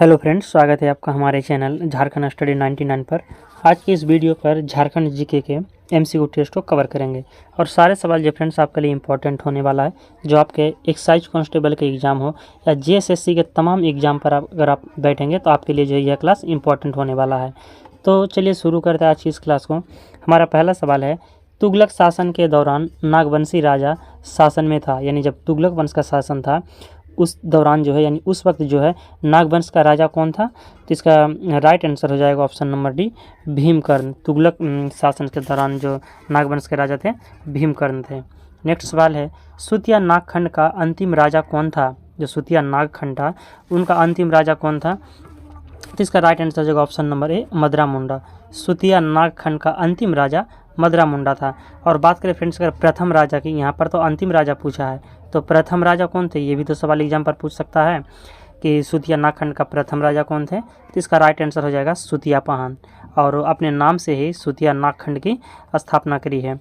Hello friends, स्वागत है आपका हमारे चैनल झारखंड स्टडी 99 पर। आज की इस वीडियो पर झारखंड जीके के एमसीक्यू टेस्ट को कवर करेंगे और सारे सवाल जो फ्रेंड्स आपके लिए इंपॉर्टेंट होने वाला है, जो आपके एक्साइज कांस्टेबल के एग्ज़ाम हो या जीएसएससी के तमाम एग्ज़ाम पर अगर आप बैठेंगे तो आपके लिए जो यह क्लास इंपॉर्टेंट होने वाला है। तो चलिए शुरू करते हैं आज की इस क्लास को। हमारा पहला सवाल है, तुगलक शासन के दौरान नागवंशी राजा शासन में था, यानी जब तुगलक वंश का शासन था उस दौरान जो है, यानी उस वक्त जो है नागवंश का राजा कौन था? तो इसका राइट आंसर हो जाएगा ऑप्शन नंबर डी, भीमकर्ण। तुगलक शासन के दौरान जो नागवंश के राजा थे भीमकर्ण थे। नेक्स्ट सवाल है, सुतिया नागखंड का अंतिम राजा कौन था? जो सुतिया नागखंड था उनका अंतिम राजा कौन था? तो इसका राइट आंसर हो जाएगा ऑप्शन नंबर ए, मदरा मुंडा। सुतिया नागखंड का अंतिम राजा मदरा मुंडा था। और बात करें फ्रेंड्स अगर प्रथम राजा की, यहाँ पर तो अंतिम राजा पूछा है, तो प्रथम राजा कौन थे? ये भी तो सवाल एग्जाम पर पूछ सकता है कि सुतिया नागखंड का प्रथम राजा कौन थे। तो इसका राइट आंसर हो जाएगा सुतिया पाहन, और अपने नाम से ही सुतिया नागखंड की स्थापना करी है।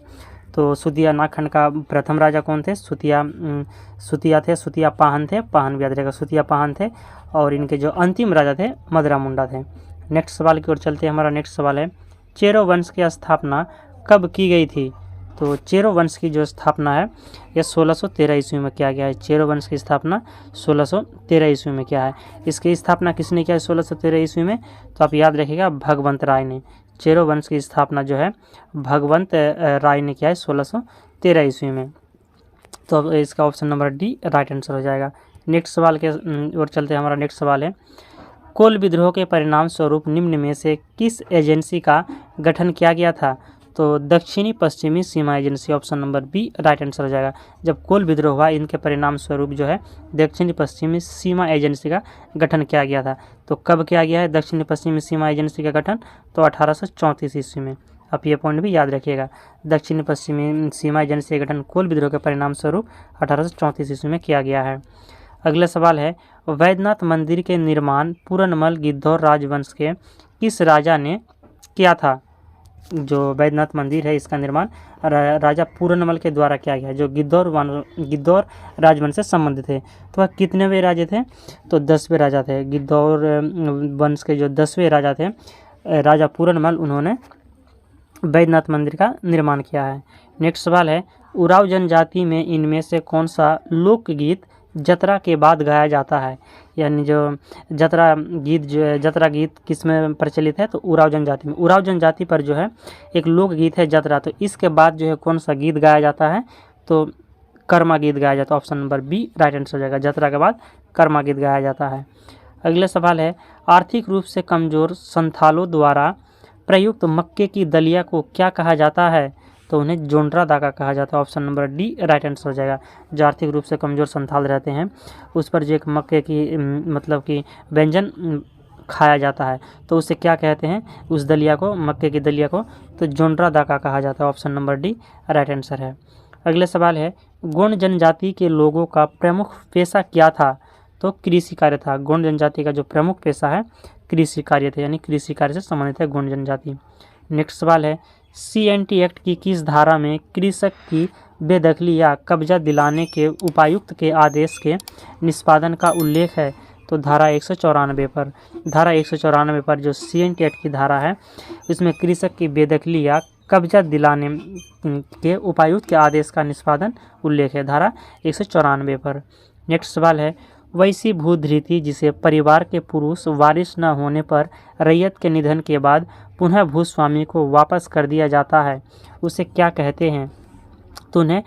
तो सुतिया नागखंड का प्रथम राजा कौन थे? सुतिया थे, सुतिया पाहन थे, पाहन भी याद रहेगा, सुतिया पाहन थे। और इनके जो अंतिम राजा थे मदरा मुंडा थे। नेक्स्ट सवाल की ओर चलते हैं। हमारा नेक्स्ट सवाल है, चेरो वंश की स्थापना कब की गई थी? तो चेरो वंश की जो स्थापना है यह 1613 ईस्वी में किया गया है। चेरो वंश की स्थापना 1613 ईस्वी में किया है। इसकी स्थापना किसने किया है 1613 ईस्वी में? तो आप याद रखिएगा, भगवंत राय ने। चेरो वंश की स्थापना जो है भगवंत राय ने किया है 1613 ईस्वी में। तो अब इसका option number D right answer हो जाएगा। नेक्स्ट सवाल के ओर चलते हैं। हमारा नेक्स्ट सवाल है, कोल विद्रोह के परिणाम स्वरूप निम्न में से किस एजेंसी का गठन किया गया था? तो दक्षिणी पश्चिमी सीमा agency, option number B right answer हो जाएगा। जब कोल विद्रोह हुआ इनके परिणाम स्वरूप जो है दक्षिणी पश्चिमी सीमा एजेंसी का गठन किया गया था। तो कब किया गया है दक्षिणी पश्चिमी सीमा एजेंसी का गठन? तो 1834 ईस्वी में। आप ये पॉइंट भी याद रखिएगा, दक्षिणी पश्चिमी सीमा एजेंसी का गठन कोल विद्रोह के परिणाम स्वरूप 1834 ईस्वी में किया गया है। अगला सवाल है, वैद्यनाथ मंदिर के निर्माण पूरनमल गिद्धौर राजवंश के किस राजा ने किया था? जो वैद्यनाथ मंदिर है इसका निर्माण राजा पूरनमल के द्वारा किया गया, जो गिद्धौर राजवंश से संबंधित थे। तो वह कितनेवें राजा थे? तो 10वें राजा थे। गिद्धौर वंश के जो 10वें राजा थे राजा पूरनमल, उन्होंने वैद्यनाथ मंदिर का निर्माण किया है। नेक्स्ट सवाल है, उराव जनजाति में इनमें से कौन सा लोकगीत जतरा के बाद गाया जाता है? यानी जो जतरा गीत किस में प्रचलित है? तो उराव जनजाति में। उराव जनजाति पर जो है एक लोकगीत है जतरा, तो इसके बाद जो है कौन सा गीत गाया जाता है? तो कर्मा गीत गाया जाता है। Option number B right answer हो जाएगा, जतरा के बाद कर्मा गीत गाया जाता है। अगले सवाल है, आर्थिक रूप से कमजोर संथालों द्वारा प्रयुक्त मक्के की दलिया को क्या कहा जाता है? तो उन्हें जोंड्रा दागा कहा जाता है। Option number D right answer हो जाएगा। जो आर्थिक रूप से कमजोर संथाल रहते हैं उस पर जो एक मक्के की मतलब कि व्यंजन खाया जाता है, तो उसे क्या कहते हैं? उस दलिया को, मक्के की दलिया को, तो जोंड्रा दागा कहा जाता है। Option number D right answer है। अगले सवाल है, गोंड जनजाति के लोगों का प्रमुख पेशा क्या था? तो कृषि कार्य था। गोंड जनजाति का जो प्रमुख पेशा है कृषि कार्य थे, यानी कृषि कार्य से संबंधित है गोंड जनजाति। नेक्स्ट सवाल है, CNT एक्ट की किस धारा में कृषक की बेदखली या कब्जा दिलाने के उपायुक्त के आदेश के निष्पादन का उल्लेख है? तो धारा 194 पर। धारा 194 पर जो CNT एक्ट की धारा है इसमें कृषक की बेदखली या कब्जा दिलाने के उपायुक्त के आदेश का निष्पादन उल्लेख है, धारा 194 पर। नेक्स्ट सवाल है, वैसी भूधृति जिसे परिवार के पुरुष वारिस न होने पर रैयत के निधन के बाद पुनः भूस्वामी को वापस कर दिया जाता है, उसे क्या कहते हैं? तो उन्हें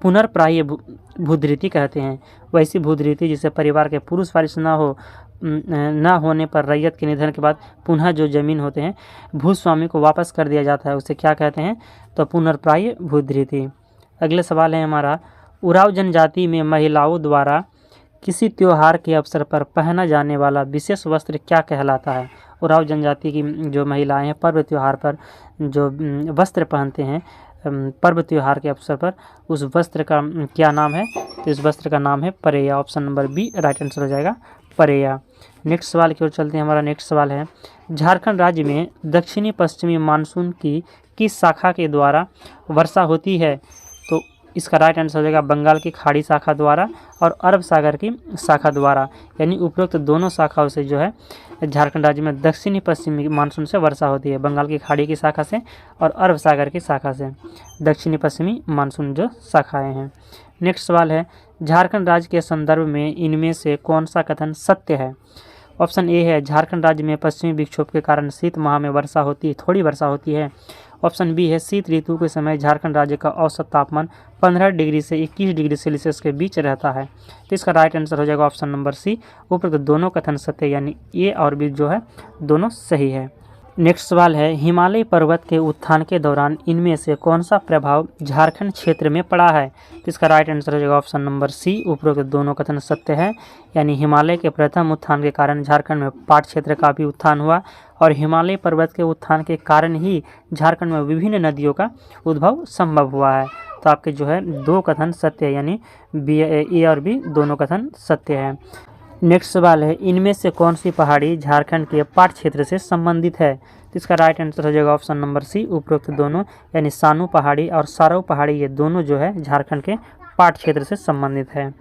पुनर्प्राय भूधृति कहते हैं। वैसी भूधृति जिसे परिवार के पुरुष वारिस न होने पर रैयत के निधन के बाद पुनः जो जमीन होते हैं भूस्वामी को वापस कर दिया जाता है, उसे क्या कहते हैं? तो पुनर्प्राय भूधृति। अगले सवाल है हमारा, उराव जनजाति में महिलाओं द्वारा किसी त्योहार के अवसर पर पहना जाने वाला विशेष वस्त्र क्या कहलाता है? उराव जनजाति की जो महिलाएं हैं पर्व त्योहार पर जो वस्त्र पहनते हैं पर्व त्योहार के अवसर पर, उस वस्त्र का क्या नाम है? तो इस वस्त्र का नाम है परेया। Option number B right answer हो जाएगा, परेया। नेक्स्ट सवाल की ओर चलते हैं। हमारा नेक्स्ट सवाल है, झारखंड राज्य में दक्षिणी पश्चिमी मानसून की किस शाखा के द्वारा वर्षा होती है? तो इसका राइट आंसर हो जाएगा बंगाल की खाड़ी शाखा द्वारा और अरब सागर की शाखा द्वारा, यानी उपरोक्त दोनों शाखाओं से जो है झारखंड राज्य में दक्षिणी पश्चिमी मानसून से वर्षा होती है। बंगाल की खाड़ी की शाखा से और अरब सागर की शाखा से दक्षिणी पश्चिमी मानसून जो शाखाएं हैं। नेक्स्ट सवाल है, झारखंड राज्य के संदर्भ में इनमें से कौन सा कथन सत्य है? ऑप्शन ए है, झारखंड राज्य में पश्चिमी विक्षोभ के कारण शीत माह में थोड़ी वर्षा होती है। ऑप्शन बी है, शीत ऋतु के समय झारखंड राज्य का औसत तापमान 15 डिग्री से 21 डिग्री सेल्सियस के बीच रहता है। तो इसका राइट आंसर हो जाएगा ऑप्शन नंबर सी, उपरोक्त दोनों कथन सत्य, यानी ए और बी जो है दोनों सही है। नेक्स्ट सवाल है, हिमालय पर्वत के उत्थान के दौरान इनमें से कौन सा प्रभाव झारखंड क्षेत्र में पड़ा है? तो इसका राइट आंसर हो जाएगा ऑप्शन नंबर सी, उपरोक्त दोनों कथन सत्य है, यानी हिमालय के प्रथम उत्थान के कारण झारखंड में पाट क्षेत्र का भी उत्थान हुआ और हिमालय पर्वत के उत्थान के कारण ही झारखंड में विभिन्न नदियों का उद्भव संभव हुआ है। तो आपके जो है दो कथन सत्य है, यानी बी, ए और बी दोनों कथन सत्य है। नेक्स्ट सवाल है, इनमें से कौन सी पहाड़ी झारखंड के पाट क्षेत्र से संबंधित है? तो इसका राइट आंसर हो जाएगा ऑप्शन नंबर सी, उपरोक्त दोनों, यानी सानू पहाड़ी और सारव पहाड़ी ये दोनों जो है झारखंड के पाट क्षेत्र से संबंधित है।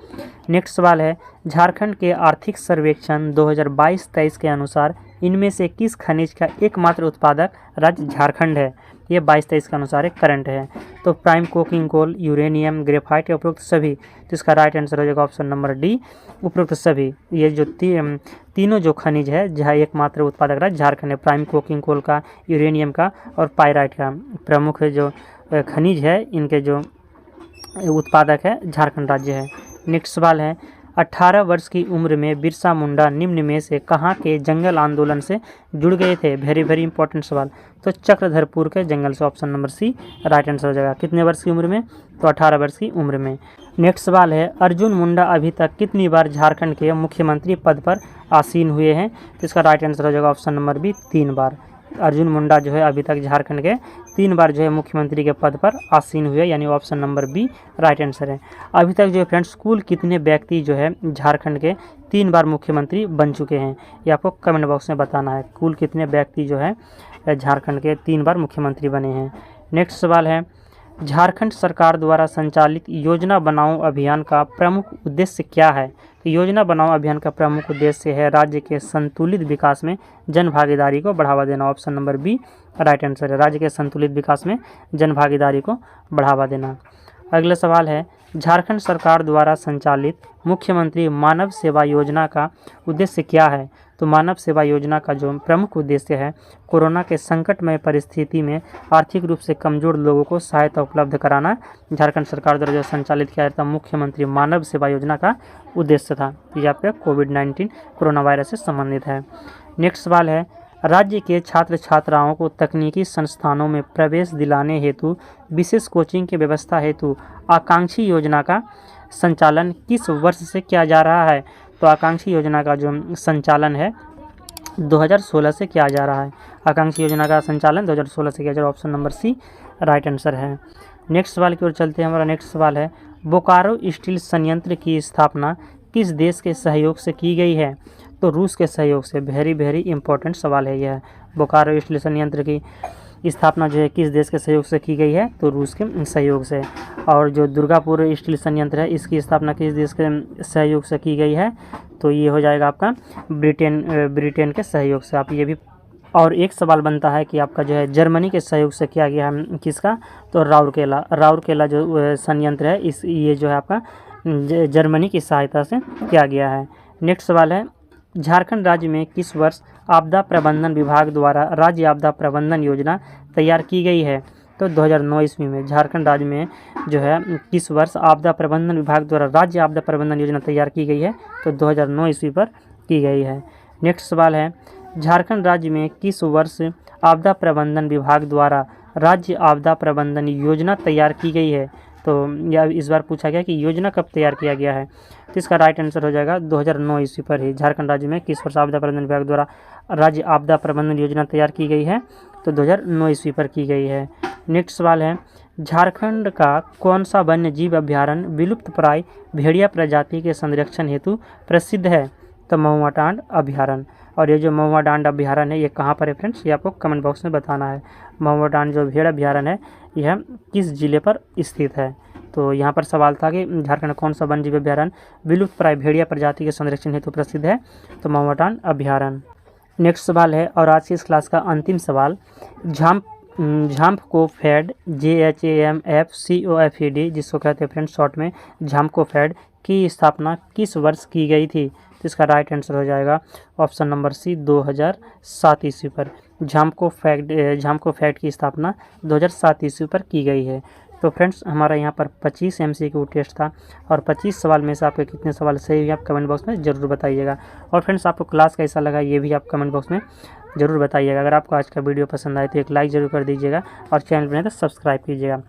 नेक्स्ट सवाल है, झारखंड के आर्थिक सर्वेक्षण 2022-23 के अनुसार इनमें से किस खनिज का एकमात्र उत्पादक राज्य झारखंड है? ये 22-23 के अनुसार एक करंट है। तो prime coking coal, uranium, graphite या उपरोक्त सभी? तो इसका राइट आंसर हो जाएगा ऑप्शन नंबर डी, उपरोक्त सभी। ये जो तीनों जो खनिज है जहाँ एकमात्र उत्पादक राज्य झारखंड है, प्राइम कोकिंग कोल का, यूरेनियम का और पायराइट का प्रमुख जो खनिज है, इनके जो उत्पादक है झारखंड राज्य है। नेक्स्ट सवाल है, 18 वर्ष की उम्र में बिरसा मुंडा निम्न में से कहाँ के जंगल आंदोलन से जुड़ गए थे? वेरी इंपॉर्टेंट सवाल। तो चक्रधरपुर के जंगल से option number C right answer हो जाएगा। कितने वर्ष की उम्र में? तो 18 वर्ष की उम्र में। नेक्स्ट सवाल है, अर्जुन मुंडा अभी तक कितनी बार झारखंड के मुख्यमंत्री पद पर आसीन हुए हैं? तो इसका राइट आंसर हो जाएगा ऑप्शन नंबर बी, 3 बार। अर्जुन मुंडा जो है अभी तक झारखंड के 3 बार जो है मुख्यमंत्री के पद पर आसीन हुए, यानी option number B right answer है। अभी तक जो है फ्रेंड्स कुल कितने व्यक्ति जो है झारखंड के 3 बार मुख्यमंत्री बन चुके हैं, ये आपको कमेंट बॉक्स में बताना है। कुल कितने व्यक्ति जो है झारखंड के 3 बार मुख्यमंत्री बने हैं। नेक्स्ट सवाल है, झारखंड सरकार द्वारा संचालित योजना बनाओ अभियान का प्रमुख उद्देश्य क्या है? तो योजना बनाओ अभियान का प्रमुख उद्देश्य है राज्य के संतुलित विकास में जन भागीदारी को बढ़ावा देना। Option number B right answer है, राज्य के संतुलित विकास में जन भागीदारी को बढ़ावा देना। अगला सवाल है, झारखंड सरकार द्वारा संचालित मुख्यमंत्री मानव सेवा योजना का उद्देश्य क्या है? तो मानव सेवा योजना का जो प्रमुख उद्देश्य है कोरोना के संकटमय परिस्थिति में आर्थिक रूप से कमजोर लोगों को सहायता उपलब्ध कराना झारखंड सरकार द्वारा जो संचालित किया जाता मुख्यमंत्री मानव सेवा योजना का उद्देश्य था। ये आपका कोविड-19 कोरोना वायरस से संबंधित है। नेक्स्ट सवाल है, राज्य के छात्र छात्राओं को तकनीकी संस्थानों में प्रवेश दिलाने हेतु विशेष कोचिंग की व्यवस्था हेतु आकांक्षी योजना का संचालन किस वर्ष से किया जा रहा है? तो आकांक्षी योजना का जो संचालन है 2016 से किया जा रहा है। आकांक्षी योजना का संचालन 2016 से किया जा रहा है, option number C right answer है। नेक्स्ट सवाल की ओर चलते हैं। हमारा नेक्स्ट सवाल है, बोकारो स्टील संयंत्र की स्थापना किस देश के सहयोग से की गई है? तो रूस के सहयोग से। वेरी इंपॉर्टेंट सवाल है यह। बोकारो स्टील संयंत्र की स्थापना जो है किस देश के सहयोग से की गई है? तो रूस के सहयोग से। और जो दुर्गापुर स्टील संयंत्र है इसकी स्थापना किस देश के सहयोग से की गई है? तो ये हो जाएगा आपका ब्रिटेन के सहयोग से। आप ये भी। और एक सवाल बनता है कि आपका जो है जर्मनी के सहयोग से किया गया है किसका? तो राउरकेला जो संयंत्र है ये जो है आपका जर्मनी की सहायता से किया गया है। नेक्स्ट सवाल है, झारखंड राज्य में किस वर्ष आपदा प्रबंधन विभाग द्वारा राज्य आपदा प्रबंधन योजना तैयार की गई है? तो 2009 ईस्वी में झारखंड राज्य में जो है किस वर्ष आपदा प्रबंधन विभाग द्वारा राज्य आपदा प्रबंधन योजना तैयार की गई है? तो 2009 ईस्वी पर की गई है। नेक्स्ट सवाल है, झारखंड राज्य में किस वर्ष आपदा प्रबंधन विभाग द्वारा राज्य आपदा प्रबंधन योजना तैयार की गई है? तो यह इस बार पूछा गया कि योजना कब तैयार किया गया है? तो इसका राइट आंसर हो जाएगा 2009 ईस्वी पर ही झारखंड राज्य में किस वर्ष आपदा प्रबंधन विभाग द्वारा राज्य आपदा प्रबंधन योजना तैयार की गई है? तो 2009 ईस्वी पर की गई है। नेक्स्ट सवाल है, झारखंड का कौन सा वन्य जीव अभ्यारण्य विलुप्त प्राय भेड़िया प्रजाति के संरक्षण हेतु प्रसिद्ध है? तो महुआ डांड अभ्यारण्य। और ये जो महुआ डांड अभ्यारण्य है ये कहाँ पर है फ्रेंड्स? ये आपको कमेंट बॉक्स में बताना है। महुआ डांड जो भेड़ अभ्यारण्य है यह किस जिले पर स्थित है? तो यहाँ पर सवाल था कि झारखंड कौन सा वन्यजीव अभ्यारण्य विलुप्त प्राय भेड़िया प्रजाति के संरक्षण हेतु प्रसिद्ध है, तो माउवाटान अभ्यारण्य। नेक्स्ट सवाल है और आज की इस क्लास का अंतिम सवाल, झाम्पकोफेड JHAMFCOFED जिसको कहते हैं फ्रेंड्स शॉर्ट में झाम्पकोफेड की स्थापना किस वर्ष की गई थी, तो इसका राइट आंसर हो जाएगा ऑप्शन नंबर सी 2007 ईस्वी पर। झाम्पकोफेड की स्थापना 2007 ईस्वी पर की गई है। तो फ्रेंड्स हमारा यहाँ पर 25 MCQ टेस्ट था और 25 सवाल में से आपके कितने सवाल सही हुए आप कमेंट बॉक्स में ज़रूर बताइएगा। और फ्रेंड्स आपको क्लास कैसा लगा ये भी आप कमेंट बॉक्स में ज़रूर बताइएगा। अगर आपको आज का वीडियो पसंद आए तो एक लाइक ज़रूर कर दीजिएगा और चैनल पर नहीं तो सब्सक्राइब कीजिएगा।